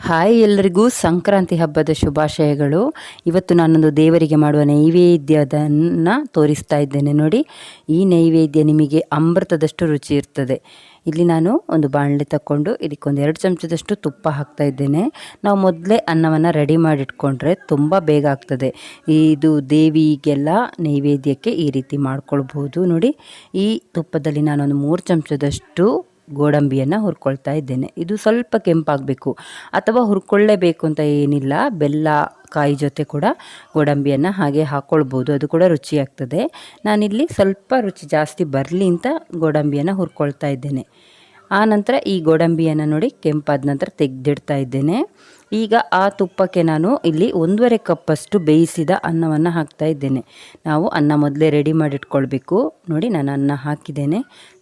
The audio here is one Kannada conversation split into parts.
ಹಾಯ್, ಎಲ್ಲರಿಗೂ ಸಂಕ್ರಾಂತಿ ಹಬ್ಬದ ಶುಭಾಶಯಗಳು. ಇವತ್ತು ನಾನೊಂದು ದೇವರಿಗೆ ಮಾಡುವ ನೈವೇದ್ಯದನ್ನು ತೋರಿಸ್ತಾ ಇದ್ದೇನೆ ನೋಡಿ. ಈ ನೈವೇದ್ಯ ನಿಮಗೆ ಅಮೃತದಷ್ಟು ರುಚಿ ಇರ್ತದೆ. ಇಲ್ಲಿ ನಾನು ಒಂದು ಬಾಣಲೆ ತಗೊಂಡು ಇದಕ್ಕೊಂದು 2 ಚಮಚದಷ್ಟು ತುಪ್ಪ ಹಾಕ್ತಾ ಇದ್ದೇನೆ. ನಾವು ಮೊದಲೇ ಅನ್ನವನ್ನು ರೆಡಿ ಮಾಡಿಟ್ಕೊಂಡ್ರೆ ತುಂಬ ಬೇಗ ಆಗ್ತದೆ. ಇದು ದೇವಿಗೆಲ್ಲ ನೈವೇದ್ಯಕ್ಕೆ ಈ ರೀತಿ ಮಾಡ್ಕೊಳ್ಬೋದು ನೋಡಿ. ಈ ತುಪ್ಪದಲ್ಲಿ ನಾನೊಂದು 3 ಚಮಚದಷ್ಟು ಗೋಡಂಬಿಯನ್ನು ಹುರ್ಕೊಳ್ತಾ ಇದ್ದೇನೆ. ಇದು ಸ್ವಲ್ಪ ಕೆಂಪಾಗಬೇಕು, ಅಥವಾ ಹುರ್ಕೊಳ್ಳೇಬೇಕು ಅಂತ ಏನಿಲ್ಲ. ಬೆಲ್ಲ ಕಾಯಿ ಜೊತೆ ಕೂಡ ಗೋಡಂಬಿಯನ್ನು ಹಾಗೆ ಹಾಕ್ಕೊಳ್ಬೋದು, ಅದು ಕೂಡ ರುಚಿಯಾಗ್ತದೆ. ನಾನಿಲ್ಲಿ ಸ್ವಲ್ಪ ರುಚಿ ಜಾಸ್ತಿ ಬರಲಿ ಅಂತ ಗೋಡಂಬಿಯನ್ನು ಹುರ್ಕೊಳ್ತಾ ಇದ್ದೇನೆ. ಆ ನಂತರ ಈ ಗೋಡಂಬಿಯನ್ನು ನೋಡಿ ಕೆಂಪಾದ ನಂತರ ತೆಗೆದಿಡ್ತಾ ಇದ್ದೇನೆ. ಈಗ ಆ ತುಪ್ಪಕ್ಕೆ ನಾನು ಇಲ್ಲಿ 1.5 ಕಪ್ಪಷ್ಟು ಬೇಯಿಸಿದ ಅನ್ನವನ್ನು ಹಾಕ್ತಾ ಇದ್ದೇನೆ. ನಾವು ಅನ್ನ ಮೊದಲೇ ರೆಡಿ ಮಾಡಿಟ್ಕೊಳ್ಬೇಕು ನೋಡಿ. ನಾನು ಅನ್ನ ಹಾಕಿದ್ದೇನೆ,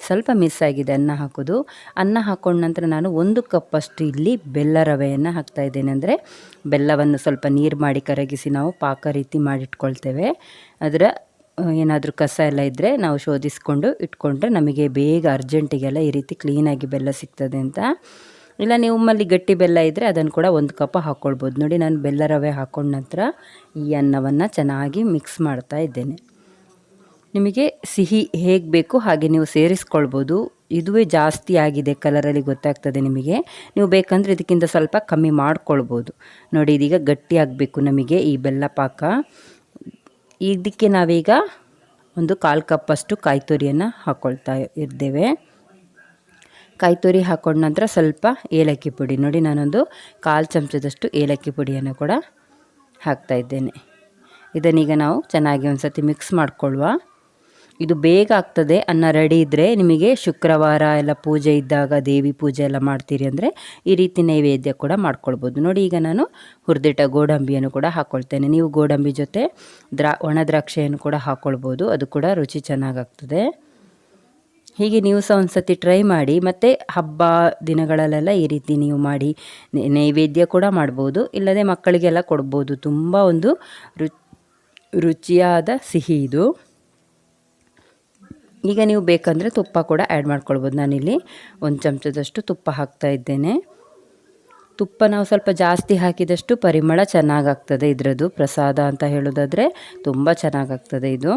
ಸ್ವಲ್ಪ ಮಿಸ್ ಆಗಿದೆ ಅನ್ನ ಹಾಕೋದು. ಅನ್ನ ಹಾಕೊಂಡ ನಂತರ ನಾನು 1 ಕಪ್ಪಷ್ಟು ಇಲ್ಲಿ ಬೆಲ್ಲ ರವೆಯನ್ನು ಹಾಕ್ತಾ ಇದ್ದೇನೆ. ಅಂದರೆ ಬೆಲ್ಲವನ್ನು ಸ್ವಲ್ಪ ನೀರು ಮಾಡಿ ಕರಗಿಸಿ ನಾವು ಪಾಕ ರೀತಿ ಮಾಡಿಟ್ಕೊಳ್ತೇವೆ. ಅದರ ಏನಾದರೂ ಕಸ ಎಲ್ಲ ಇದ್ದರೆ ನಾವು ಶೋಧಿಸ್ಕೊಂಡು ಇಟ್ಕೊಂಡ್ರೆ ನಮಗೆ ಬೇಗ ಅರ್ಜೆಂಟಿಗೆಲ್ಲ ಈ ರೀತಿ ಕ್ಲೀನಾಗಿ ಬೆಲ್ಲ ಸಿಗ್ತದೆ ಅಂತ. ಇಲ್ಲ ನಿಮ್ಮಲ್ಲಿ ಗಟ್ಟಿ ಬೆಲ್ಲ ಇದ್ದರೆ ಅದನ್ನು ಕೂಡ 1 ಕಪ್ ಹಾಕ್ಕೊಳ್ಬೋದು ನೋಡಿ. ನಾನು ಬೆಲ್ಲ ರವೆ ಹಾಕೊಂಡ ನಂತರ ಈ ಅನ್ನವನ್ನು ಚೆನ್ನಾಗಿ ಮಿಕ್ಸ್ ಮಾಡ್ತಾ ಇದ್ದೇನೆ. ನಿಮಗೆ ಸಿಹಿ ಹೇಗೆ ಬೇಕು ಹಾಗೆ ನೀವು ಸೇರಿಸ್ಕೊಳ್ಬೋದು. ಇದುವೇ ಜಾಸ್ತಿ ಆಗಿದೆ ಕಲರಲ್ಲಿ ಗೊತ್ತಾಗ್ತದೆ ನಿಮಗೆ. ನೀವು ಬೇಕಂದರೆ ಇದಕ್ಕಿಂತ ಸ್ವಲ್ಪ ಕಮ್ಮಿ ಮಾಡ್ಕೊಳ್ಬೋದು ನೋಡಿ. ಇದೀಗ ಗಟ್ಟಿ ಆಗಬೇಕು ನಮಗೆ ಈ ಬೆಲ್ಲ ಪಾಕ. ಇದಕ್ಕೆ ನಾವೀಗ ಒಂದು 1/4 ಕಪ್ಪಷ್ಟು ಕಾಯಿ ತುರಿಯನ್ನು ಹಾಕ್ಕೊಳ್ತಾ ಇದ್ದೇವೆ. ಕಾಯಿ ತುರಿ ಹಾಕೊಂಡ ನಂತರ ಸ್ವಲ್ಪ ಏಲಕ್ಕಿ ಪುಡಿ ನೋಡಿ. ನಾನೊಂದು 1/4 ಚಮಚದಷ್ಟು ಏಲಕ್ಕಿ ಪುಡಿಯನ್ನು ಕೂಡ ಹಾಕ್ತಾ ಇದ್ದೇನೆ. ಇದನ್ನೀಗ ನಾವು ಚೆನ್ನಾಗಿ ಒಂದು ಸತಿ ಮಿಕ್ಸ್ ಮಾಡಿಕೊಳ್ಳುವ. ಇದು ಬೇಗ ಆಗ್ತದೆ. ಅನ್ನ ರೆಡಿ ಇದ್ದರೆ ನಿಮಗೆ ಶುಕ್ರವಾರ ಎಲ್ಲ ಪೂಜೆ ಇದ್ದಾಗ, ದೇವಿ ಪೂಜೆ ಎಲ್ಲ ಮಾಡ್ತೀರಿ ಅಂದರೆ ಈ ರೀತಿ ನೈವೇದ್ಯ ಕೂಡ ಮಾಡ್ಕೊಳ್ಬೋದು ನೋಡಿ. ಈಗ ನಾನು ಹುರಿದಿಟ್ಟ ಗೋಡಂಬಿಯನ್ನು ಕೂಡ ಹಾಕ್ಕೊಳ್ತೇನೆ. ನೀವು ಗೋಡಂಬಿ ಜೊತೆ ಒಣ ದ್ರಾಕ್ಷಿಯನ್ನು ಕೂಡ ಹಾಕ್ಕೊಳ್ಬೋದು, ಅದು ಕೂಡ ರುಚಿ ಚೆನ್ನಾಗಾಗ್ತದೆ. ಹೀಗೆ ನೀವು ಸಹ ಒಂದು ಸತಿ ಟ್ರೈ ಮಾಡಿ. ಮತ್ತು ಹಬ್ಬ ದಿನಗಳಲ್ಲೆಲ್ಲ ಈ ರೀತಿ ನೀವು ಮಾಡಿ ನೈವೇದ್ಯ ಕೂಡ ಮಾಡ್ಬೋದು, ಇಲ್ಲದೆ ಮಕ್ಕಳಿಗೆಲ್ಲ ಕೊಡ್ಬೋದು. ತುಂಬ ಒಂದು ರುಚಿಯಾದ ಸಿಹಿ ಇದು. ಈಗ ನೀವು ಬೇಕಂದರೆ ತುಪ್ಪ ಕೂಡ ಆ್ಯಡ್ ಮಾಡ್ಕೊಳ್ಬೋದು. ನಾನಿಲ್ಲಿ 1 ಚಮಚದಷ್ಟು ತುಪ್ಪ ಹಾಕ್ತಾ ಇದ್ದೇನೆ. ತುಪ್ಪ ನಾವು ಸ್ವಲ್ಪ ಜಾಸ್ತಿ ಹಾಕಿದಷ್ಟು ಪರಿಮಳ ಚೆನ್ನಾಗಾಗ್ತದೆ. ಇದರದ್ದು ಪ್ರಸಾದ ಅಂತ ಹೇಳೋದಾದರೆ ತುಂಬ ಚೆನ್ನಾಗಾಗ್ತದೆ ಇದು.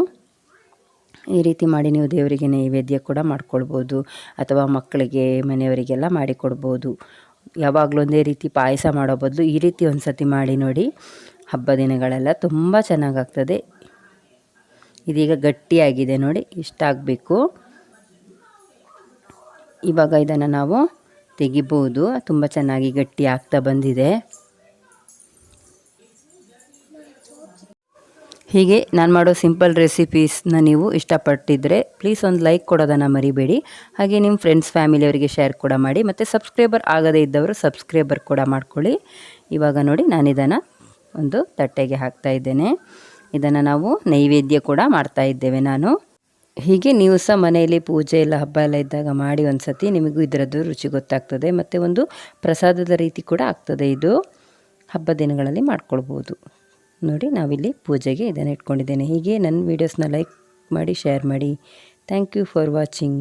ಈ ರೀತಿ ಮಾಡಿ ನೀವು ದೇವರಿಗೆ ನೈವೇದ್ಯ ಕೂಡ ಮಾಡ್ಕೊಳ್ಬೋದು, ಅಥವಾ ಮಕ್ಕಳಿಗೆ ಮನೆಯವರಿಗೆಲ್ಲ ಮಾಡಿಕೊಡ್ಬೋದು. ಯಾವಾಗಲೂ ಒಂದೇ ರೀತಿ ಪಾಯಸ ಮಾಡೋ ಬದಲು ಈ ರೀತಿ ಒಂದು ಸತಿ ಮಾಡಿ ನೋಡಿ. ಹಬ್ಬ ದಿನಗಳೆಲ್ಲ ತುಂಬ ಚೆನ್ನಾಗಾಗ್ತದೆ. ಇದೀಗ ಗಟ್ಟಿಯಾಗಿದೆ ನೋಡಿ, ಇಷ್ಟ ಆಗಬೇಕು. ಇವಾಗ ಇದನ್ನು ನಾವು ತೆಗಿಬೋದು. ತುಂಬ ಚೆನ್ನಾಗಿ ಗಟ್ಟಿ ಆಗ್ತಾ ಬಂದಿದೆ. ಹೀಗೆ ನಾನು ಮಾಡೋ ಸಿಂಪಲ್ ರೆಸಿಪೀಸ್ನ ನೀವು ಇಷ್ಟಪಟ್ಟಿದ್ದರೆ ಪ್ಲೀಸ್ ಒಂದು ಲೈಕ್ ಕೊಡೋದನ್ನು ಮರಿಬೇಡಿ. ಹಾಗೆ ನಿಮ್ಮ ಫ್ರೆಂಡ್ಸ್ ಫ್ಯಾಮಿಲಿಯವರಿಗೆ ಶೇರ್ ಕೂಡ ಮಾಡಿ. ಮತ್ತು ಸಬ್ಸ್ಕ್ರೈಬರ್ ಆಗದೇ ಇದ್ದವರು ಸಬ್ಸ್ಕ್ರೈಬರ್ ಕೂಡ ಮಾಡ್ಕೊಳ್ಳಿ. ಇವಾಗ ನೋಡಿ ನಾನು ಇದನ್ನು ಒಂದು ತಟ್ಟೆಗೆ ಹಾಕ್ತಾ ಇದ್ದೇನೆ. ಇದನ್ನು ನಾವು ನೈವೇದ್ಯ ಕೂಡ ಮಾಡ್ತಾ ಇದ್ದೇವೆ ನಾನು. ಹೀಗೆ ನೀವು ಸಹ ಮನೆಯಲ್ಲಿ ಪೂಜೆ ಎಲ್ಲ ಹಬ್ಬ ಎಲ್ಲ ಇದ್ದಾಗ ಮಾಡಿ ಒಂದು ಸತಿ, ನಿಮಗೂ ಇದರದ್ದು ರುಚಿ ಗೊತ್ತಾಗ್ತದೆ. ಮತ್ತು ಒಂದು ಪ್ರಸಾದದ ರೀತಿ ಕೂಡ ಆಗ್ತದೆ. ಇದು ಹಬ್ಬ ದಿನಗಳಲ್ಲಿ ಮಾಡ್ಕೊಳ್ಬೋದು ನೋಡಿ. ನಾವಿಲ್ಲಿ ಪೂಜೆಗೆ ಇದನ್ನು ಇಟ್ಕೊಂಡಿದ್ದೇನೆ. ಹೀಗೆ ನನ್ನ ವೀಡಿಯೋಸ್ನ ಲೈಕ್ ಮಾಡಿ, ಶೇರ್ ಮಾಡಿ. Thank you for watching.